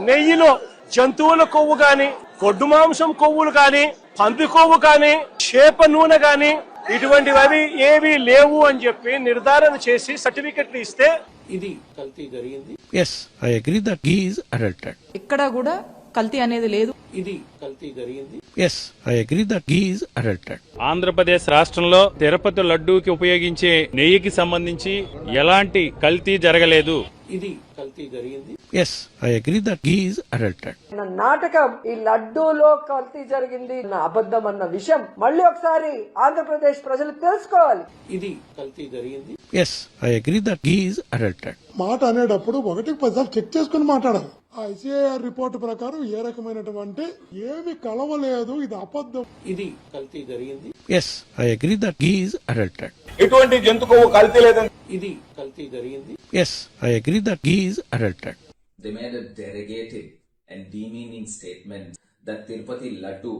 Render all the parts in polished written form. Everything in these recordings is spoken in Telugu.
నెయ్యిలో జంతువుల కొవ్వు గాని, గొడ్డు మాంసం కొవ్వులు గాని, పంది కొవ్వు గాని, చేప నూనె గాని ఇటువంటివి ఏవి లేవు అని చెప్పి నిర్ధారణ చేసి సర్టిఫికెట్లు ఇస్తే ఇది కల్తీ జరిగింది. Yes, I agree that ghee is adulterated. ఇక్కడ కూడా కల్తీ అనేది లేదు. ఇది కల్తీ జరిగింది. Yes, I agree that ghee is adulterated. Andhra Pradesh రాష్ట్రంలో తిరుపతి లడ్డూకి ఉపయోగించే నెయ్యికి సంబంధించి ఎలాంటి కల్తీ జరగలేదు. ఇది కల్తీ జరిగింది. Yes, I agree that ghee is adulterated. నాటకం ఈ లడ్డూలో కల్తీ జరిగింది అబద్ధం అన్న విషయం మళ్ళీ ఒకసారి ఆంధ్రప్రదేశ్ ప్రజలు తెలుసుకోవాలి. ఇది కల్తీ జరిగింది. Yes, I agree that ghee is adulterated. మాట అనేటప్పుడు 1-10 చెక్ చేసుకుని మాట్లాడాలి. ఆ ఐసీఐఆర్ రిపోర్టు ప్రకారం ఏ రకమైనటువంటి ఏమి కలవలేదు, ఇది అబద్ధం. ఇది కల్తీ జరిగింది. Yes, I agree that ghee is adulterated. ఇటువంటి జంతు కొవ్వు కల్తీ లేదని ఇది కల్తీ జరిగింది. Yes, I agree that ghee is adulterated. They made a derogative and demeaning statement that Tirupati Laddu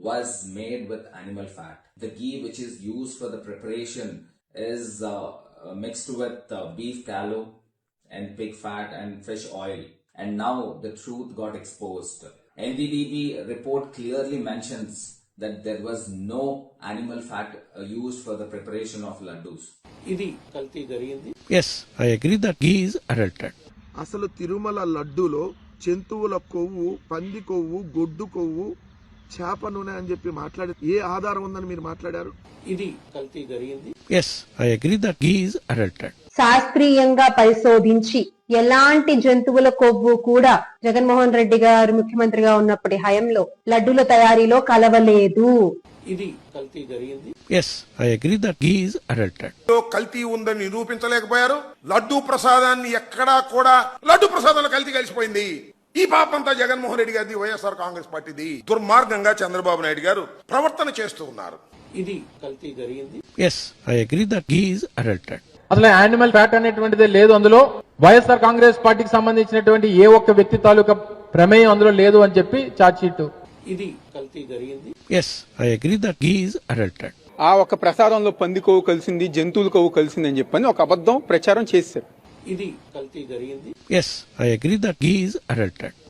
was made with animal fat. The ghee which is used for the preparation is mixed with beef tallow and pig fat and fish oil. And now the truth got exposed. NDDB report clearly mentions that there was no animal fat used for the preparation of laddus. ఇది కల్తీ జరిగింది. Yes, I agree that ghee is adulterated. అసలు తిరుమల లడ్డూలో జంతువుల కొవ్వు, పంది కొవ్వు, గొడ్డు కొవ్వు, చేప నూనె అని చెప్పి మాట్లాడి ఏ ఆధారం ఉందని మీరు మాట్లాడారు? ఇది కల్తీ జరిగింది. Yes, I agree that ghee is adulterated. శాస్త్రీయంగా పరిశోధించి ఎలాంటి జంతువుల కొవ్వు కూడా జగన్మోహన్ రెడ్డి గారు ముఖ్యమంత్రిగా ఉన్నప్పటి హయంలో లడ్డూల తయారీలో కలవలేదు. ఇది కల్తీ జరిగింది. Yes, I agree that ghee is adulterated. కల్తీ ఉందని నిరూపించలేకపోయారు. లడ్డూ ప్రసాదాన్ని ఎక్కడా కూడా లడ్డూ ప్రసాదంలో కల్తీ కలిసిపోయింది. ఈ పాపంతా జగన్మోహన్ రెడ్డి గారిది, వైఎస్ఆర్ కాంగ్రెస్ పార్టీది. దుర్మార్గంగా చంద్రబాబు నాయుడు గారు ప్రవర్తన చేస్తూ ఉన్నారు. ఇది కల్తీ జరిగింది. Yes, I agree that ghee is adulterated. అసలు యానిమల్ ఫ్యాట్ అనేటువంటిదే లేదు అందులో. వైఎస్ఆర్ కాంగ్రెస్ పార్టీకి సంబంధించినటువంటి ఏ ఒక్క వ్యక్తి తాలూకా ప్రమేయం అందులో లేదు అని చెప్పి ఛార్జ్ షీట్. ఇది కల్తీ జరిగింది. Yes, I agree that ghee is adulterated. ఆ ఒక ప్రసాదంలో పంది కొవ్వు కలిసింది, జంతువుల కొవ్వు కలిసింది అని చెప్పని ఒక అబద్ధం ప్రచారం చేశారు. ఇది కల్తీ జరిగింది. Yes, I agree that ghee is adulterated.